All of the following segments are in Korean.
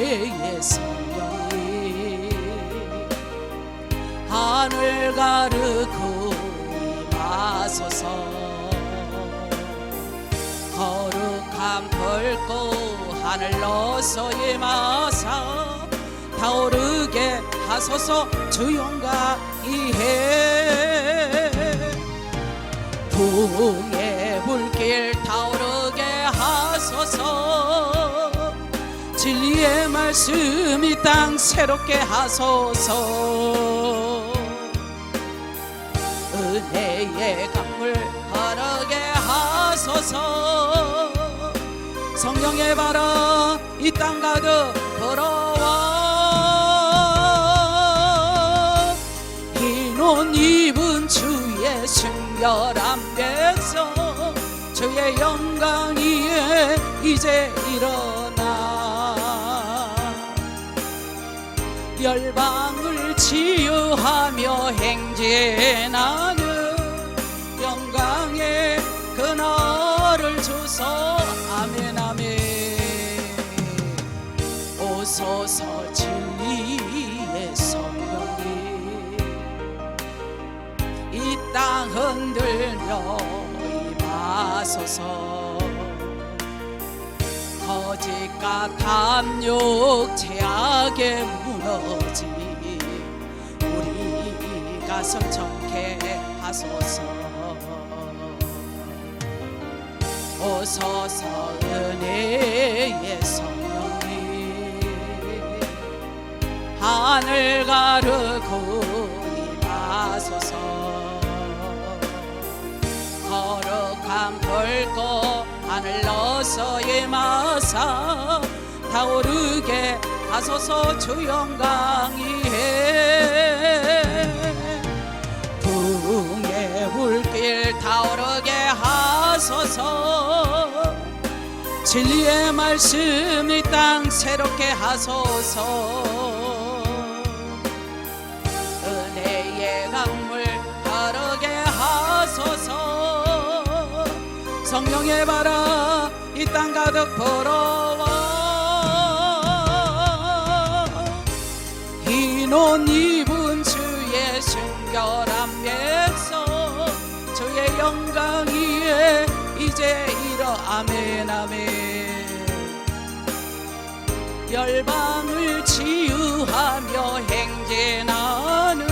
은혜의 성령이 하늘 가르고 임하소서. 거룩한 불꽃 하늘로서 임하사 타오르게 하소서. 주 영광 이해 부흥의 불길 타오르게 하소서. 진리의 말씀 이 땅 새롭게 하소서. 은혜의 강물 흐르게 하소서. 성령의 바람 이 땅 가득 불어와 흰 옷 입은 주의 순결한 백성 주의 영광 위에 이제 일어나 열방을 치유하며 행진하는 영광의 그날을 주소. 아멘 아멘. 오소서 진리의 성령이 이 땅 흔들며 임하소서. 거짓과 탐욕 죄악에 무너지 우리 가슴 정케 하소서. 오소서 은혜의 성령이 하늘 가르고 임하소서. 거룩한 불꽃 하늘로서 임하사 타오르게 하소서. 주 영광 위에 부흥의 불길 타오르게 하소서. 진리의 말씀 이 땅 새롭게 하소서. 은혜의 강물 흐르게 하소서. 성령의 바람 이 땅 가득 불어와 흰 옷 입은 주의 순결한 백성 주의 영광 위에 이제 일어. 아멘 아멘. 열방을 치유하며 행진하는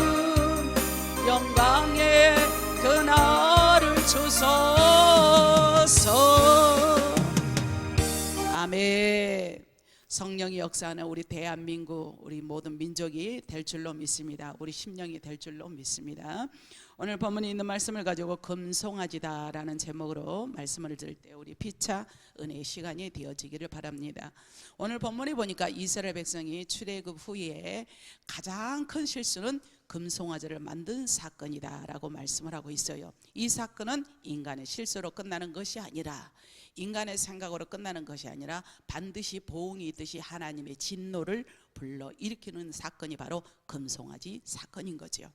영광의 그날을 주소서. 아멘. 성령의 역사는 우리 대한민국 우리 모든 민족이 될 줄로 믿습니다. 우리 심령이 될 줄로 믿습니다. 오늘 본문에 있는 말씀을 가지고 금송아지다라는 제목으로 말씀을 들을 때 우리 피차 은혜의 시간이 되어지기를 바랍니다. 오늘 본문에 보니까 이스라엘 백성이 출애굽 후에 가장 큰 실수는 금송아지를 만든 사건이다 라고 말씀을 하고 있어요. 이 사건은 인간의 실수로 끝나는 것이 아니라 인간의 생각으로 끝나는 것이 아니라 반드시 보응이 있듯이 하나님의 진노를 불러일으키는 사건이 바로 금송아지 사건인 거죠.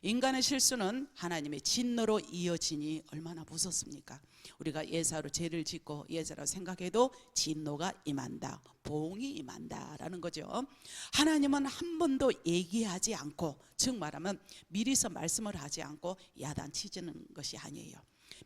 인간의 실수는 하나님의 진노로 이어지니 얼마나 무섭습니까? 우리가 예사로 죄를 짓고 예사로 생각해도 진노가 임한다, 보응이 임한다라는 거죠. 하나님은 한 번도 얘기하지 않고, 즉 말하면 미리서 말씀을 하지 않고 야단치지는 것이 아니에요.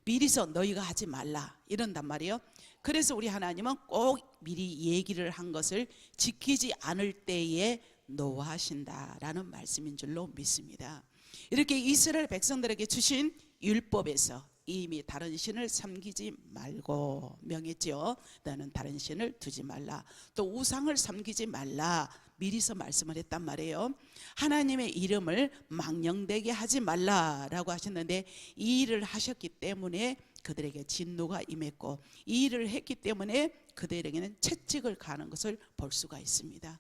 미리서 너희가 하지 말라 이런단 말이에요. 그래서 우리 하나님은 꼭 미리 얘기를 한 것을 지키지 않을 때에 노하신다라는 말씀인 줄로 믿습니다. 이렇게 이스라엘 백성들에게 주신 율법에서 이미 다른 신을 섬기지 말고 명했죠. 너는 다른 신을 두지 말라, 또 우상을 섬기지 말라 미리서 말씀을 했단 말이에요. 하나님의 이름을 망령되게 하지 말라라고 하셨는데 이 일을 하셨기 때문에 그들에게 진노가 임했고, 이 일을 했기 때문에 그들에게는 채찍을 가는 것을 볼 수가 있습니다.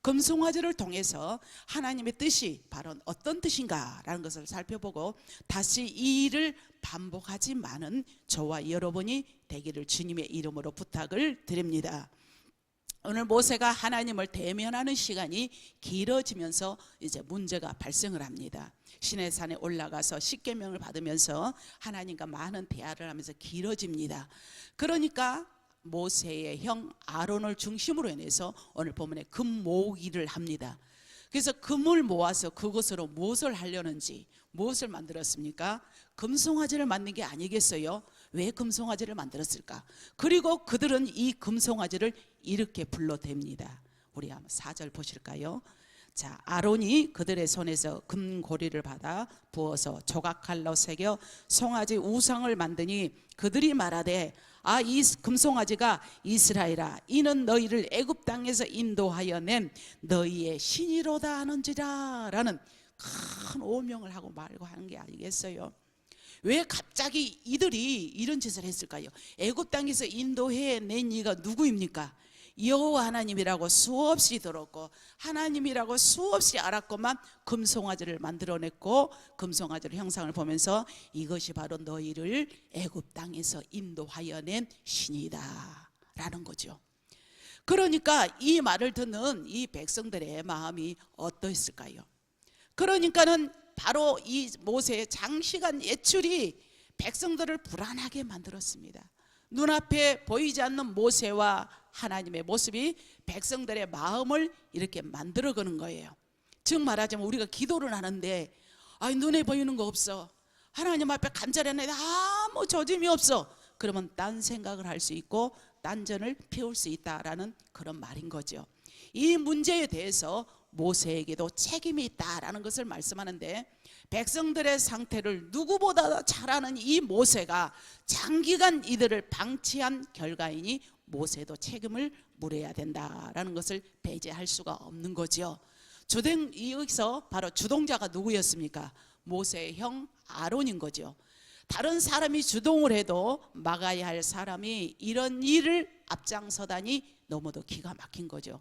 금송아지를 통해서 하나님의 뜻이 바로 어떤 뜻인가라는 것을 살펴보고 다시 이 일을 반복하지만은 저와 여러분이 되기를 주님의 이름으로 부탁을 드립니다. 오늘 모세가 하나님을 대면하는 시간이 길어지면서 이제 문제가 발생을 합니다. 시내산에 올라가서 십계명을 받으면서 하나님과 많은 대화를 하면서 길어집니다. 그러니까 모세의 형 아론을 중심으로 인해서 오늘 본문에 금 모으기를 합니다. 그래서 금을 모아서 그것으로 무엇을 하려는지, 무엇을 만들었습니까? 금송아지를 만든 게 아니겠어요? 왜 금송아지를 만들었을까? 그리고 그들은 이 금송아지를 이렇게 불러댑니다. 우리 한번 4절 보실까요? 자, 아론이 그들의 손에서 금고리를 받아 부어서 조각칼로 새겨 송아지 우상을 만드니 그들이 말하되 이 금송아지가 이스라엘아, 이는 너희를 애굽 땅에서 인도하여 낸 너희의 신이로다 하는지라 라는 큰 오명을 하고 말고 하는 게 아니겠어요? 왜 갑자기 이들이 이런 짓을 했을까요? 애굽 땅에서 인도해 낸 이가 누구입니까? 여호와 하나님이라고 수없이 들었고 하나님이라고 수없이 알았고만 금송아지를 만들어냈고 금송아지의 형상을 보면서 이것이 바로 너희를 애굽 땅에서 인도하여 낸 신이다 라는 거죠. 그러니까 이 말을 듣는 이 백성들의 마음이 어떠했을까요? 그러니까는 바로 이 모세의 장시간 예출이 백성들을 불안하게 만들었습니다. 눈앞에 보이지 않는 모세와 하나님의 모습이 백성들의 마음을 이렇게 만들어가는 거예요. 즉 말하자면 우리가 기도를 하는데 눈에 보이는 거 없어, 하나님 앞에 간절했는데 아무 조짐이 없어, 그러면 딴 생각을 할 수 있고 딴전을 피울 수 있다라는 그런 말인 거죠. 이 문제에 대해서 모세에게도 책임이 있다라는 것을 말씀하는데, 백성들의 상태를 누구보다 잘 아는 이 모세가 장기간 이들을 방치한 결과이니 모세도 책임을 물어야 된다라는 것을 배제할 수가 없는 거죠. 여기서 바로 주동자가 누구였습니까? 모세의 형 아론인 거죠. 다른 사람이 주동을 해도 막아야 할 사람이 이런 일을 앞장서다니 너무도 기가 막힌 거죠.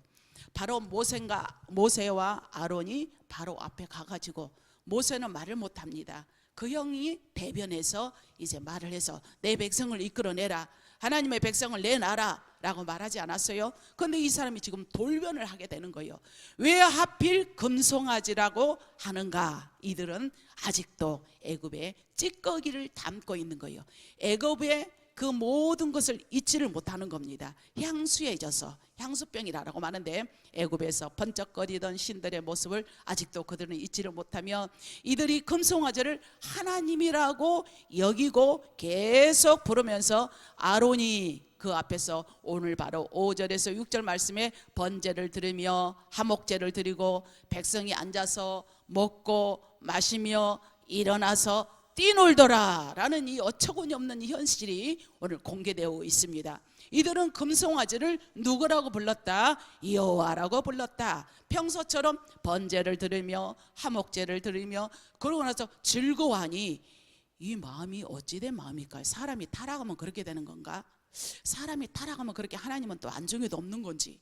바로 모세와 아론이 바로 앞에 가가지고, 모세는 말을 못합니다. 그 형이 대변해서 이제 말을 해서 내 백성을 이끌어내라, 하나님의 백성을 내놔라 라고 말하지 않았어요? 그런데 이 사람이 지금 돌변을 하게 되는 거예요. 왜 하필 금송아지라고 하는가? 이들은 아직도 애굽의 찌꺼기를 담고 있는 거예요. 애굽의 그 모든 것을 잊지를 못하는 겁니다. 향수에 젖어서 향수병이라고 하는데, 애굽에서 번쩍거리던 신들의 모습을 아직도 그들은 잊지를 못하며 이들이 금송아지를 하나님이라고 여기고 계속 부르면서 아론이 그 앞에서 오늘 바로 5절에서 6절 말씀에 번제를 드리며 화목제를 드리고 백성이 앉아서 먹고 마시며 일어나서 뛰놀더라 라는 이 어처구니 없는 현실이 오늘 공개되어 있습니다. 이들은 금송아지를 누구라고 불렀다? 여호와라고 불렀다. 평소처럼 번제를 드리며 화목제를 드리며 그러고 나서 즐거워하니 이 마음이 어찌된 마음일까요? 사람이 타락하면 그렇게 되는 건가? 사람이 타락하면 그렇게 하나님은 또 안중에도 없는 건지,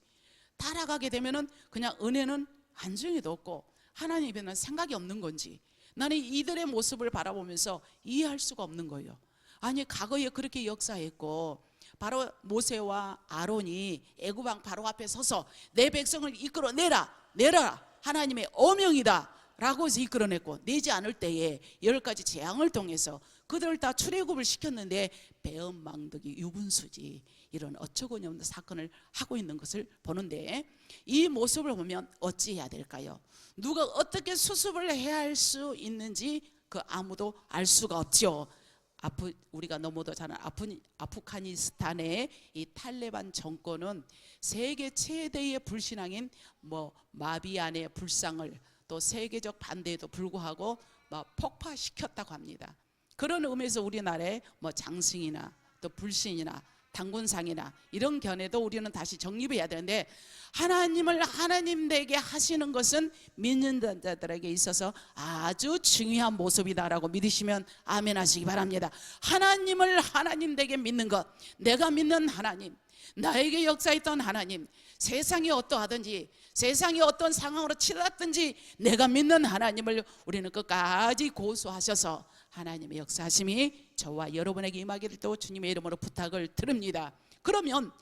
타락하게 되면은 그냥 은혜는 안중에도 없고 하나님에는 생각이 없는 건지, 나는 이들의 모습을 바라보면서 이해할 수가 없는 거예요. 아니 과거에 그렇게 역사했고 바로 모세와 아론이 애굽 왕 바로 앞에 서서 내 백성을 이끌어내라, 내라, 하나님의 어명이다 라고 해서 이끌어냈고, 내지 않을 때에 10가지 재앙을 통해서 그들을 다 출애굽을 시켰는데 배은망덕이 유분수지, 이런 어처구니 없는 사건을 하고 있는 것을 보는데, 이 모습을 보면 어찌해야 될까요? 누가 어떻게 수습을 해야 할 수 있는지 아무도 알 수가 없죠. 우리가 너무도 잘 아는 아프가니스탄의 이 탈레반 정권은 세계 최대의 불신앙인 마비안의 불상을 또 세계적 반대에도 불구하고 폭파시켰다고 합니다. 그런 의미에서 우리나라의 장승이나 또 불신이나 당군상이나 이런 견해도 우리는 다시 정립해야 되는데, 하나님을 하나님되게 하시는 것은 믿는 자들에게 있어서 아주 중요한 모습이다라고 믿으시면 아멘 하시기 바랍니다. 하나님을 하나님되게 믿는 것, 내가 믿는 하나님, 나에게 역사했던 하나님, 세상이 어떠하든지 세상이 어떤 상황으로 치닫든지 내가 믿는 하나님을 우리는 끝까지 고수하셔서 하나님의 역사하심이 저와 여러분에게 임하기를 또 주님의 이름으로 부탁을 드립니다. 그러면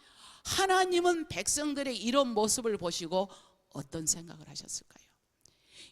하나님은 백성들의 이런 모습을 보시고 어떤 생각을 하셨을까요?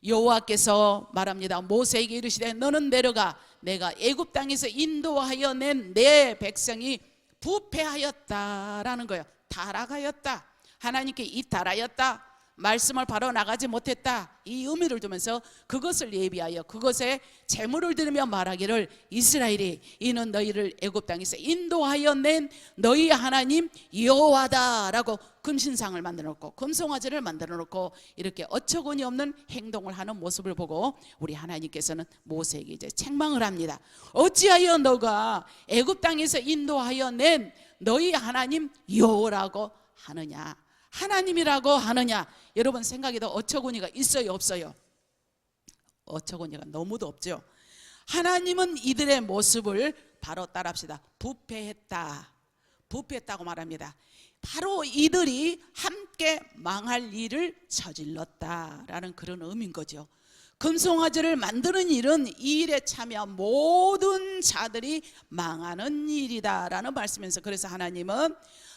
여호와께서 말합니다. 모세에게 이르시되 너는 내려가 내가 애굽 땅에서 인도하여 낸 내 백성이 부패하였다라는 거예요. 타락하였다. 하나님께 이탈하였다. 말씀을 바로 나가지 못했다. 이 의미를 두면서 그것을 예비하여 그것에 제물을 드리며 말하기를 이스라엘이 이는 너희를 애굽 땅에서 인도하여 낸 너희 하나님 여호와다라고 금신상을 만들어 놓고 금송아지를 만들어 놓고 이렇게 어처구니 없는 행동을 하는 모습을 보고 우리 하나님께서는 모세에게 이제 책망을 합니다. 어찌하여 너가 애굽 땅에서 인도하여 낸 너희 하나님 여호라고 하느냐, 하나님이라고 하느냐. 여러분 생각에도 어처구니가 있어요, 없어요? 어처구니가 너무도 없죠. 하나님은 이들의 모습을 바로 따라합시다. 부패했다. 부패했다고 말합니다. 바로 이들이 함께 망할 일을 저질렀다라는 그런 의미인 거죠. 금송아지를 만드는 일은 이 일에 참여한 모든 자들이 망하는 일이다라는 말씀에서, 그래서 하나님은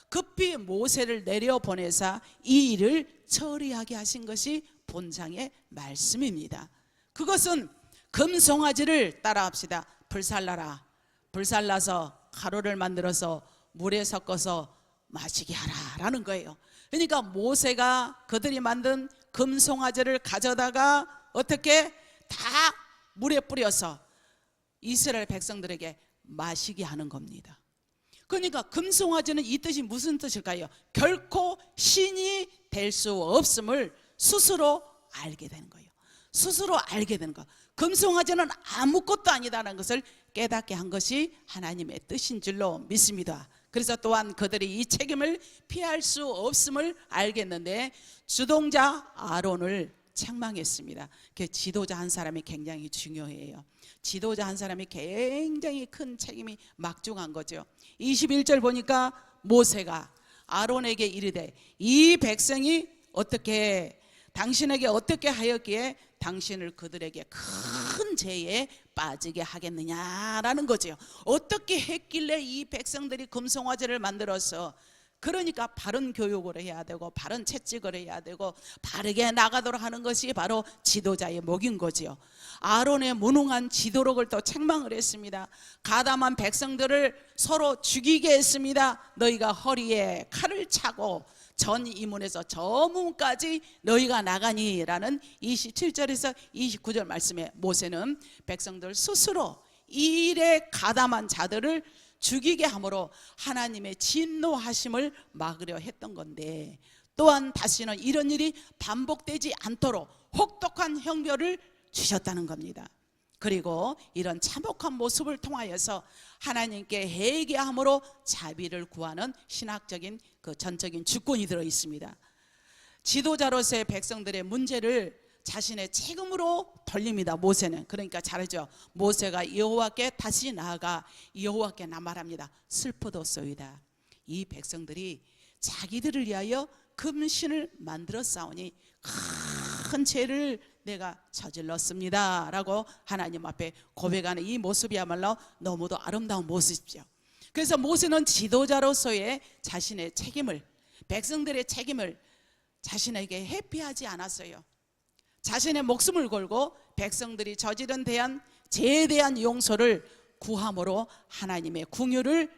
급히 모세를 내려보내사 이 일을 처리하게 하신 것이 본장의 말씀입니다. 그것은 금송아지를 따라합시다. 불살라라. 불살라서 가루를 만들어서 물에 섞어서 마시게 하라라는 거예요. 그러니까 모세가 그들이 만든 금송아지를 가져다가 어떻게 다 물에 뿌려서 이스라엘 백성들에게 마시게 하는 겁니다. 그러니까 금송아지는 이 뜻이 무슨 뜻일까요? 결코 신이 될 수 없음을 스스로 알게 되는 거예요. 스스로 알게 되는 거. 금송아지는 아무것도 아니다라는 것을 깨닫게 한 것이 하나님의 뜻인 줄로 믿습니다. 그래서 또한 그들이 이 책임을 피할 수 없음을 알겠는데 주동자 아론을 책망했습니다. 그 지도자 한 사람이 굉장히 중요해요. 지도자 한 사람이 굉장히 큰 책임이 막중한 거죠. 21절 보니까 모세가 아론에게 이르되 이 백성이 어떻게 당신에게 어떻게 하였기에 당신을 그들에게 큰 죄에 빠지게 하겠느냐라는 거죠. 어떻게 했길래 이 백성들이 금송아지를 만들어서, 그러니까 바른 교육을 해야 되고 바른 채찍을 해야 되고 바르게 나가도록 하는 것이 바로 지도자의 목인 거지요. 아론의 무능한 지도력을 또 책망을 했습니다. 가담한 백성들을 서로 죽이게 했습니다. 너희가 허리에 칼을 차고 전 이문에서 저 문까지 너희가 나가니라는 27절에서 29절 말씀에 모세는 백성들 스스로 이 일에 가담한 자들을 죽이게 함으로 하나님의 진노하심을 막으려 했던 건데, 또한 다시는 이런 일이 반복되지 않도록 혹독한 형벌을 주셨다는 겁니다. 그리고 이런 참혹한 모습을 통하여서 하나님께 회개함으로 자비를 구하는 신학적인 그 전적인 주권이 들어 있습니다. 지도자로서의 백성들의 문제를 자신의 책임으로 돌립니다. 모세는. 그러니까 잘하죠. 모세가 여호와께 다시 나아가 여호와께 말합니다. 슬프도소이다. 이 백성들이 자기들을 위하여 금신을 만들어 싸우니 큰 죄를 내가 저질렀습니다 라고 하나님 앞에 고백하는 이 모습이야말로 너무도 아름다운 모습이죠. 그래서 모세는 지도자로서의 자신의 책임을, 백성들의 책임을 자신에게 회피하지 않았어요. 자신의 목숨을 걸고 백성들이 저지른 죄에 대한 용서를 구함으로 하나님의 긍휼을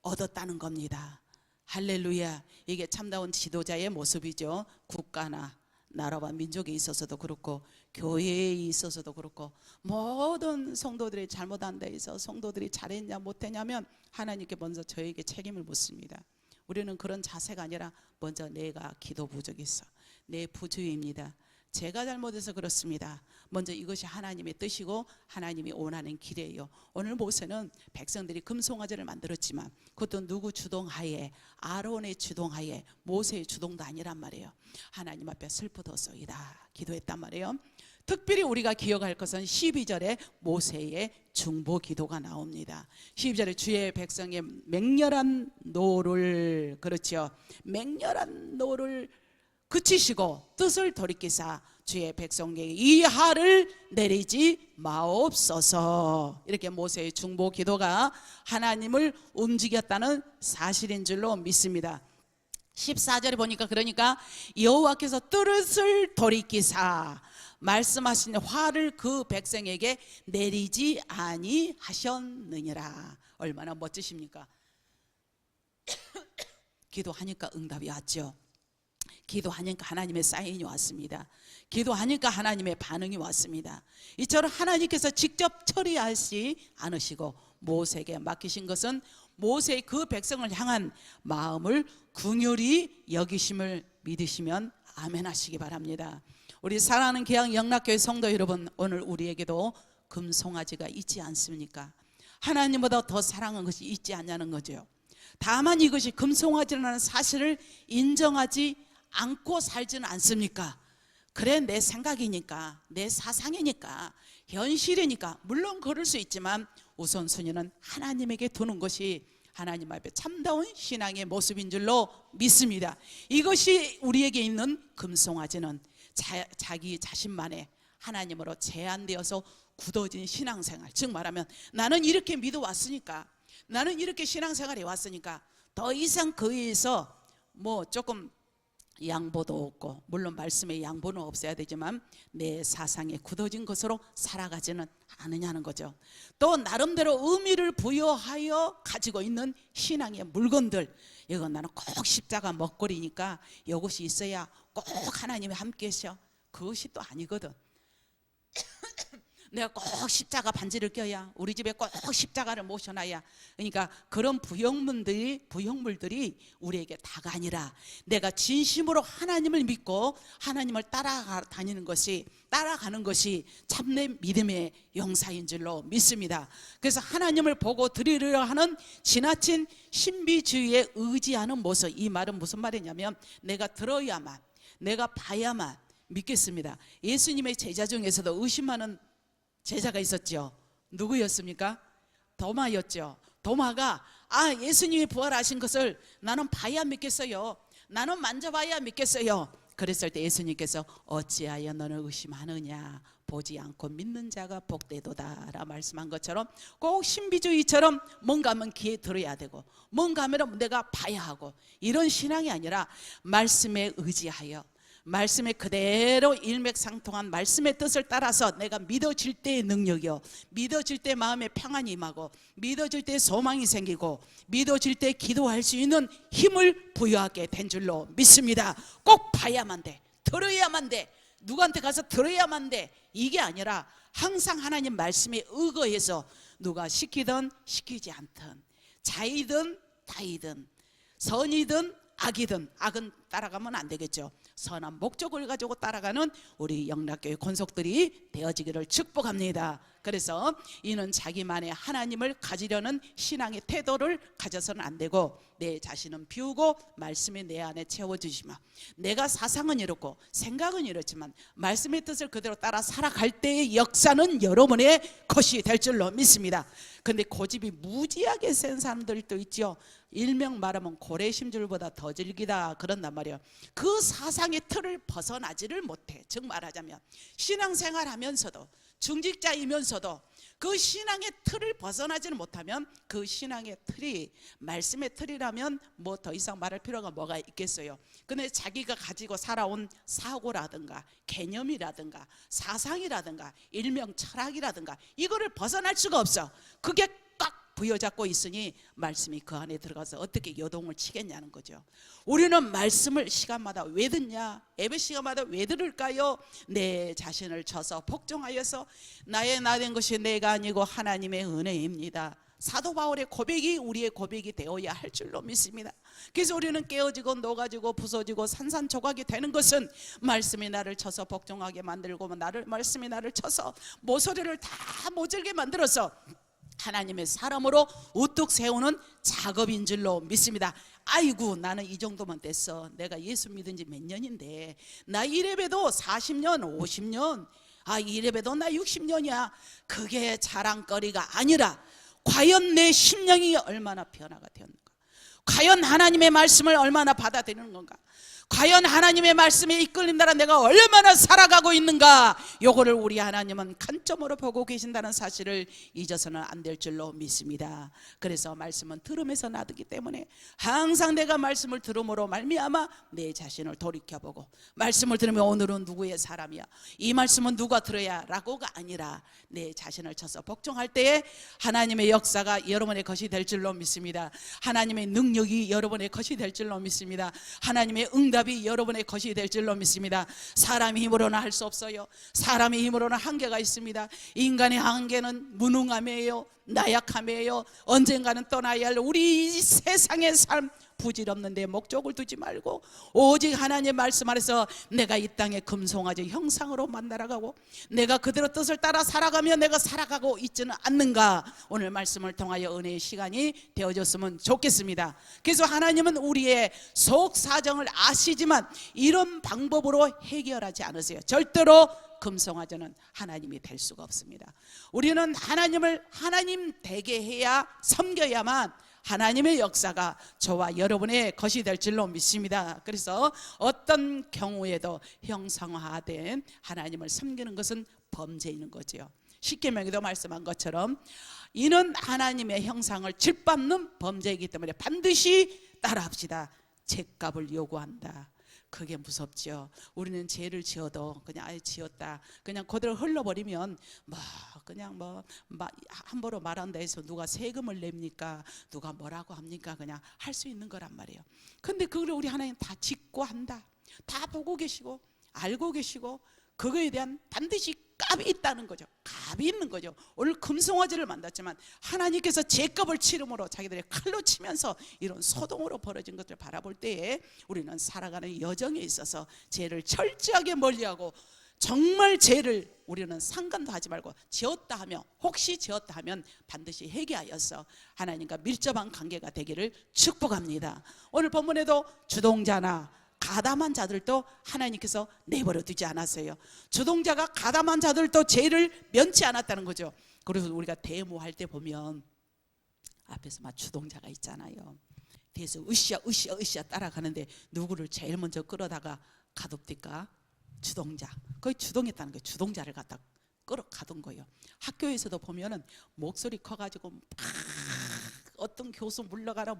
얻었다는 겁니다. 할렐루야. 이게 참다운 지도자의 모습이죠. 국가나 나라와 민족에 있어서도 그렇고 교회에 있어서도 그렇고 모든 성도들이 잘못한 데 있어 성도들이 잘했냐 못했냐면 하나님께 먼저 저에게 책임을 묻습니다. 우리는 그런 자세가 아니라 먼저 내가 기도 부족이 있어, 내 부주의입니다, 제가 잘못해서 그렇습니다. 먼저 이것이 하나님의 뜻이고 하나님이 원하는 길이에요. 오늘 모세는 백성들이 금송아지를 만들었지만 그것도 누구 주동하에, 아론의 주동하에, 모세의 주동도 아니란 말이에요. 하나님 앞에 슬프도소이다 기도했단 말이에요. 특별히 우리가 기억할 것은 12절에 모세의 중보 기도가 나옵니다. 12절에 주의 백성의 맹렬한 노를, 그렇죠, 맹렬한 노를 그치시고 뜻을 돌이키사 주의 백성에게 이 하를 내리지 마옵소서. 이렇게 모세의 중보 기도가 하나님을 움직였다는 사실인 줄로 믿습니다. 14절에 보니까 그러니까 여호와께서 뜻을 돌이키사 말씀하신 화를 그 백성에게 내리지 아니하셨느니라. 얼마나 멋지십니까? 기도하니까 응답이 왔죠. 기도하니까 하나님의 사인이 왔습니다. 기도하니까 하나님의 반응이 왔습니다. 이처럼 하나님께서 직접 처리하지 않으시고 모세에게 맡기신 것은 모세의 그 백성을 향한 마음을 긍휼히 여기심을 믿으시면 아멘 하시기 바랍니다. 우리 사랑하는 계양 영락교회 성도 여러분, 오늘 우리에게도 금송아지가 있지 않습니까? 하나님보다 더 사랑한 것이 있지 않냐는 거죠. 다만 이것이 금송아지라는 사실을 인정하지 않고 살지는 않습니까? 그래, 내 생각이니까, 내 사상이니까, 현실이니까 물론 그럴 수 있지만 우선순위는 하나님에게 두는 것이 하나님 앞에 참다운 신앙의 모습인 줄로 믿습니다. 이것이 우리에게 있는 금송아지는 자기 자신만의 하나님으로 제한되어서 굳어진 신앙생활, 즉 말하면 나는 이렇게 믿어왔으니까, 나는 이렇게 신앙생활해 왔으니까 더 이상 거기에서 뭐 조금 양보도 없고, 물론 말씀에 양보는 없어야 되지만 내 사상에 굳어진 것으로 살아가지는 않느냐는 거죠. 또 나름대로 의미를 부여하여 가지고 있는 신앙의 물건들, 이건 나는 꼭 십자가 먹거리니까 이것이 있어야 꼭 하나님이 함께 하셔, 그것이 또 아니거든. 내가 꼭 십자가 반지를 껴야, 우리 집에 꼭 십자가를 모셔놔야, 그러니까 그런 부형물들이 우리에게 다가 아니라 내가 진심으로 하나님을 믿고 하나님을 따라가는 것이 참내 믿음의 용사인 줄로 믿습니다. 그래서 하나님을 보고 드리려 하는 지나친 신비주의에 의지하는 모습, 이 말은 무슨 말이냐면 내가 들어야만, 내가 봐야만 믿겠습니다. 예수님의 제자 중에서도 의심하는 제자가 있었죠. 누구였습니까? 도마였죠. 도마가 예수님이 부활하신 것을 나는 봐야 믿겠어요, 나는 만져봐야 믿겠어요. 그랬을 때 예수님께서 어찌하여 너는 의심하느냐, 보지 않고 믿는 자가 복되도다 라 말씀한 것처럼 꼭 신비주의처럼 뭔가 하면 귀에 들어야 되고 뭔가 하면 내가 봐야 하고, 이런 신앙이 아니라 말씀에 의지하여 말씀에 그대로 일맥상통한 말씀의 뜻을 따라서 내가 믿어질 때의 능력이요, 믿어질 때 마음에 평안이 임하고, 믿어질 때 소망이 생기고, 믿어질 때 기도할 수 있는 힘을 부여하게 된 줄로 믿습니다. 꼭 봐야만 돼, 들어야만 돼, 누구한테 가서 들어야만 돼, 이게 아니라 항상 하나님 말씀에 의거해서 누가 시키든 시키지 않든, 자이든 타이든, 선이든 악이든, 악은 따라가면 안 되겠죠. 선한 목적을 가지고 따라가는 우리 영락교회 권속들이 되어지기를 축복합니다. 그래서 이는 자기만의 하나님을 가지려는 신앙의 태도를 가져서는 안 되고, 내 자신은 비우고 말씀이 내 안에 채워주시며, 내가 사상은 이렇고 생각은 이렇지만 말씀의 뜻을 그대로 따라 살아갈 때의 역사는 여러분의 것이 될 줄로 믿습니다. 근데 고집이 무지하게 센 사람들도 있죠. 일명 말하면 고래심줄보다 더 질기다 그런단 말이에요. 그 사상의 틀을 벗어나지를 못해. 즉 말하자면 신앙생활하면서도, 중직자이면서도 그 신앙의 틀을 벗어나지는 못하면, 그 신앙의 틀이 말씀의 틀이라면 뭐 더 이상 말할 필요가 뭐가 있겠어요. 근데 자기가 가지고 살아온 사고라든가 개념이라든가 사상이라든가 일명 철학이라든가 이거를 벗어날 수가 없어. 그게 꽉 부여잡고 있으니 말씀이 그 안에 들어가서 어떻게 요동을 치겠냐는 거죠. 우리는 말씀을 시간마다 왜 듣냐, 예배 시간마다 왜 들을까요? 내 자신을 쳐서 복종하여서 나의 나 된 것이 내가 아니고 하나님의 은혜입니다. 사도 바울의 고백이 우리의 고백이 되어야 할 줄로 믿습니다. 그래서 우리는 깨어지고 녹아지고 부서지고 산산조각이 되는 것은 말씀이 나를 쳐서 복종하게 만들고, 말씀이 나를 쳐서 모서리를 다 모질게 만들어서 하나님의 사람으로 우뚝 세우는 작업인 줄로 믿습니다. 아이고, 나는 이 정도만 됐어, 내가 예수 믿은 지 몇 년인데, 나 이래봬도 40년 50년, 이래봬도 나 60년이야 그게 자랑거리가 아니라, 과연 내 심령이 얼마나 변화가 되었는가, 과연 하나님의 말씀을 얼마나 받아들이는 건가, 과연 하나님의 말씀에 이끌림 따라 내가 얼마나 살아가고 있는가, 요거를 우리 하나님은 관점으로 보고 계신다는 사실을 잊어서는 안 될 줄로 믿습니다. 그래서 말씀은 들음에서 나두기 때문에 항상 내가 말씀을 들음으로 말미암아 내 자신을 돌이켜보고, 말씀을 들으면 오늘은 누구의 사람이야, 이 말씀은 누가 들어야 라고가 아니라 내 자신을 쳐서 복종할 때에 하나님의 역사가 여러분의 것이 될 줄로 믿습니다. 하나님의 능력이 여러분의 것이 될 줄로 믿습니다. 하나님의 응답이 여러분의 것이 될 줄로 믿습니다. 사람의 힘으로는 할 수 없어요. 사람의 힘으로는 한계가 있습니다. 인간의 한계는 무능함이에요, 나약함이에요. 언젠가는 떠나야 할 우리 세상의 삶, 부질없는 데 목적을 두지 말고 오직 하나님의 말씀 안에서 내가 이 땅의 금송아지 형상으로 만나라가고 내가 그대로 뜻을 따라 살아가며 내가 살아가고 있지는 않는가, 오늘 말씀을 통하여 은혜의 시간이 되어졌으면 좋겠습니다. 그래서 하나님은 우리의 속 사정을 아시지만 이런 방법으로 해결하지 않으세요. 절대로 금송아지는 하나님이 될 수가 없습니다. 우리는 하나님을 하나님 되게 해야, 섬겨야만 하나님의 역사가 저와 여러분의 것이 될 줄로 믿습니다. 그래서 어떤 경우에도 형상화된 하나님을 섬기는 것은 범죄인 거죠. 십계명에도 말씀한 것처럼 이는 하나님의 형상을 짓밟는 범죄이기 때문에 반드시 따라합시다. 죄값을 요구한다. 그게 무섭죠. 우리는 죄를 지어도 그냥 아예 지었다, 그냥 그대로 흘러버리면 그냥 함부로 말한다 해서 누가 세금을 냅니까, 누가 뭐라고 합니까, 그냥 할 수 있는 거란 말이에요. 근데 그걸 우리 하나님 다 짓고 한다, 다 보고 계시고 알고 계시고 그거에 대한 반드시 값이 있다는 거죠. 값이 있는 거죠. 오늘 금송아지를 만났지만 하나님께서 죄값을 치름으로 자기들의 칼로 치면서 이런 소동으로 벌어진 것을 바라볼 때에 우리는 살아가는 여정에 있어서 죄를 철저하게 멀리하고, 정말 죄를 우리는 상관도 하지 말고 지었다 하면, 혹시 지었다 하면 반드시 회개하여서 하나님과 밀접한 관계가 되기를 축복합니다. 오늘 본문에도 주동자나 가담한 자들도 하나님께서 내버려 두지 않았어요. 주동자가 가담한 자들도 죄를 면치 않았다는 거죠. 그래서 우리가 데모할 때 보면 앞에서 막 주동자가 있잖아요. 뒤에서 으쌰 따라가는데 누구를 제일 먼저 끌어다가 가둡니까? 주동자. 거의 주동했다는 거예요. 주동자를 갖다 끌어가둔 거예요. 학교에서도 보면은 목소리 커가지고 막 어떤 교수 물러가라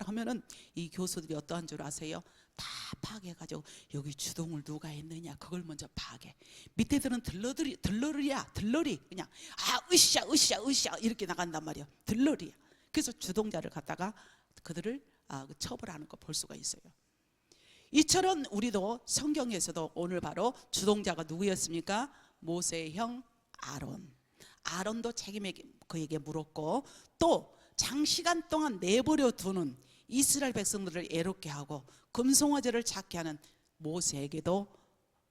하면은 이 교수들이 어떠한 줄 아세요? 다 파괴해가지고 여기 주동을 누가 했느냐 그걸 먼저 파괴. 밑에들은 들러리 그냥 으쌰 이렇게 나간단 말이에요. 들러리야. 그래서 주동자를 갖다가 그들을 처벌하는 거 볼 수가 있어요. 이처럼 우리도 성경에서도 오늘 바로 주동자가 누구였습니까? 모세의 형 아론. 아론도 책임에 그에게 물었고, 또 장시간 동안 내버려 두는 이스라엘 백성들을 애롭게 하고 금송아지를 찾게 하는 모세에게도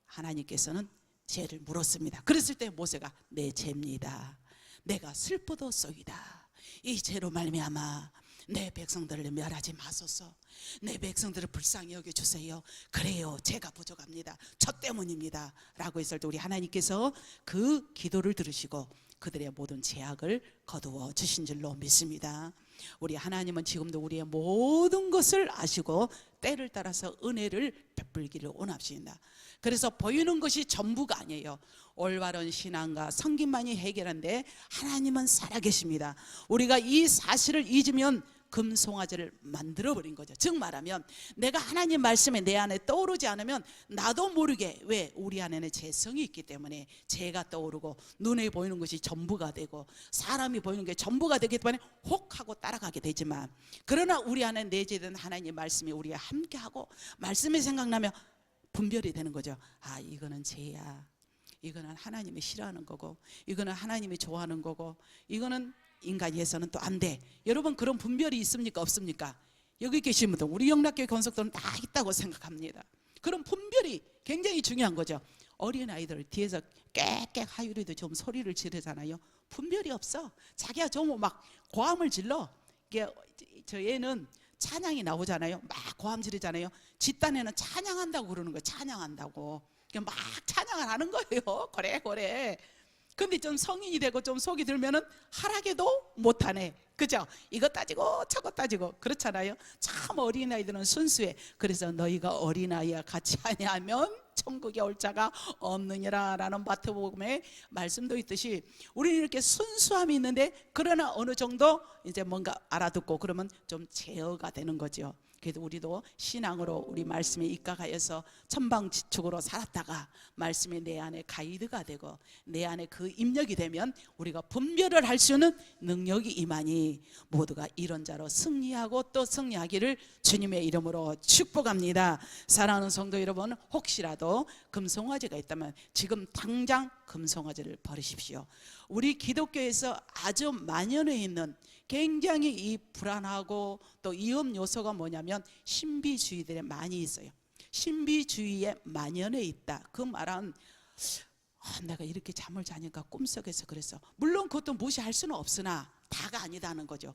하나님께서는 죄를 물었습니다. 그랬을 때 모세가 내 죄입니다. 내가 슬프도소이다. 이 죄로 말미암아 내 백성들을 멸하지 마소서. 내 백성들을 불쌍히 여겨주세요. 그래요, 제가 부족합니다. 저 때문입니다 라고 했을 때 우리 하나님께서 그 기도를 들으시고 그들의 모든 죄악을 거두어 주신 줄로 믿습니다. 우리 하나님은 지금도 우리의 모든 것을 아시고 때를 따라서 은혜를 베풀기를 원하십니다. 그래서 보이는 것이 전부가 아니에요. 올바른 신앙과 성김만이 해결한데 하나님은 살아계십니다. 우리가 이 사실을 잊으면 금송아지를 만들어버린 거죠. 즉 말하면 내가 하나님 말씀에 내 안에 떠오르지 않으면 나도 모르게, 왜? 우리 안에는 죄성이 있기 때문에 죄가 떠오르고 눈에 보이는 것이 전부가 되고 사람이 보이는 게 전부가 되기 때문에 혹 하고 따라가게 되지만, 그러나 우리 안에 내재된 하나님 말씀이 우리와 함께하고 말씀이 생각나면 분별이 되는 거죠. 아, 이거는 죄야, 이거는 하나님이 싫어하는 거고, 이거는 하나님이 좋아하는 거고, 이거는 인간이 해서는 또 안 돼. 여러분 그런 분별이 있습니까? 없습니까? 여기 계신 분들, 우리 영락교회 권속들은 다 있다고 생각합니다. 그런 분별이 굉장히 중요한 거죠. 어린아이들 뒤에서 깨깨 하유리도 좀 소리를 지르잖아요. 분별이 없어. 자기가 좀 막 고함을 질러. 이게 저 애는 찬양이 나오잖아요. 막 고함 지르잖아요. 집단에는 찬양한다고 그러는 거예요. 찬양한다고. 막 찬양을 하는 거예요. 그래. 근데 좀 성인이 되고 좀 속이 들면은 하라게도 못하네. 그죠? 이거 따지고 저거 따지고 그렇잖아요. 참 어린아이들은 순수해. 그래서 너희가 어린아이와 같이 하냐면 천국에 올 자가 없느니라 라는 마태복음의 말씀도 있듯이 우리는 이렇게 순수함이 있는데 그러나 어느 정도 이제 뭔가 알아듣고 그러면 좀 제어가 되는 거죠. 그래도 우리도 신앙으로 우리 말씀에 입각하여서 천방지축으로 살았다가 말씀이 내 안에 가이드가 되고 내 안에 그 입력이 되면 우리가 분별을 할 수 있는 능력이 임하니 모두가 이런 자로 승리하고 또 승리하기를 주님의 이름으로 축복합니다. 사랑하는 성도 여러분, 혹시라도 금송아지가 있다면 지금 당장 금송아지를 버리십시오. 우리 기독교에서 아주 만연해 있는 굉장히 이 불안하고 또 위험 요소가 뭐냐면 신비주의들이 많이 있어요. 신비주의에 만연해 있다. 그 말은 내가 이렇게 잠을 자니까 꿈속에서 그랬어. 물론 그것도 무시할 수는 없으나 다가 아니다는 거죠.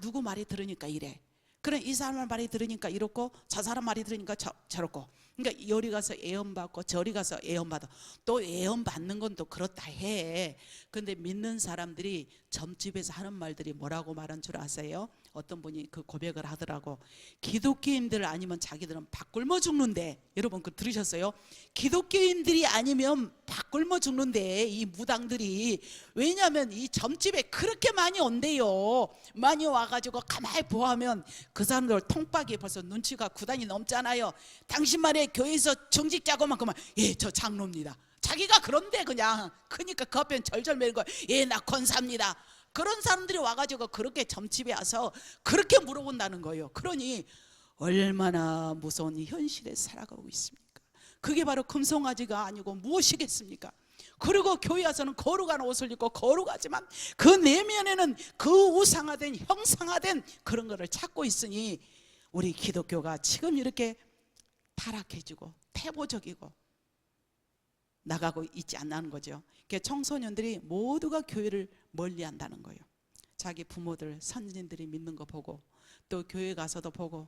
누구 말이 들으니까 이래. 그래, 이 사람 말이 들으니까 이렇고 저 사람 말이 들으니까 저렇고. 그러니까 이리 가서 애원받고 저리 가서 애원받아. 또 애원받는 건 또 그렇다 해. 근데 믿는 사람들이 점집에서 하는 말들이 뭐라고 말한 줄 아세요? 어떤 분이 그 고백을 하더라고. 기독교인들 아니면 자기들은 밥 굶어 죽는데. 여러분 그거 들으셨어요? 기독교인들이 아니면 밥 굶어 죽는데 이 무당들이. 왜냐하면 이 점집에 그렇게 많이 온대요. 많이 와가지고 가만히 보아하면 그 사람들 통박이 벌써 눈치가 9단이 넘잖아요. 당신만의 교회에서 정직자고만 그만 저 장로입니다. 자기가 그런데 그냥 그러니까 그 앞엔 절절 매는 거예요. 나 권사입니다. 그런 사람들이 와가지고 그렇게 점집에 와서 그렇게 물어본다는 거예요. 그러니 얼마나 무서운 현실에 살아가고 있습니까? 그게 바로 금송아지가 아니고 무엇이겠습니까? 그리고 교회 와서는 거룩한 옷을 입고 거룩하지만 그 내면에는 그 우상화된 형상화된 그런 거를 찾고 있으니 우리 기독교가 지금 이렇게 타락해지고 태보적이고 나가고 있지 않는 거죠. 청소년들이 모두가 교회를 멀리한다는 거예요. 자기 부모들 선진들이 믿는 거 보고 또 교회 가서도 보고.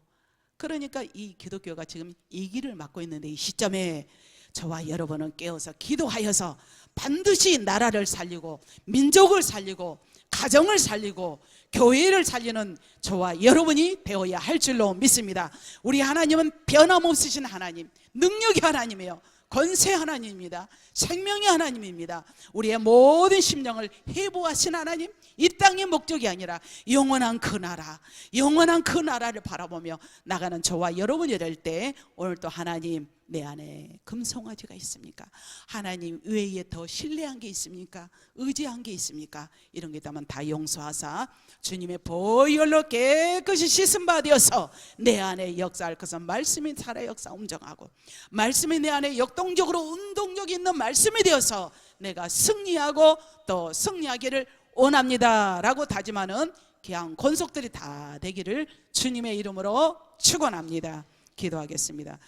그러니까 이 기독교가 지금 이 길을 막고 있는데 이 시점에 저와 여러분은 깨어서 기도하여서 반드시 나라를 살리고 민족을 살리고 가정을 살리고 교회를 살리는 저와 여러분이 되어야 할 줄로 믿습니다. 우리 하나님은 변함없으신 하나님, 능력의 하나님이에요. 권세 하나님입니다. 생명의 하나님입니다. 우리의 모든 심령을 회복하신 하나님, 이 땅의 목적이 아니라 영원한 그 나라, 영원한 그 나라를 바라보며 나가는 저와 여러분이 될 때 오늘 또 하나님 내 안에 금송아지가 있습니까? 하나님 외에 더 신뢰한 게 있습니까? 의지한 게 있습니까? 이런 게 있다면 다 용서하사 주님의 보혈로 깨끗이 씻음 받아서 내 안에 역사할 것은 말씀이 살아 역사 움정하고 말씀이 내 안에 역동적으로 운동력 있는 말씀이 되어서 내가 승리하고 또 승리하기를 원합니다 라고 다짐하는 귀한 권속들이 다 되기를 주님의 이름으로 축원합니다. 기도하겠습니다.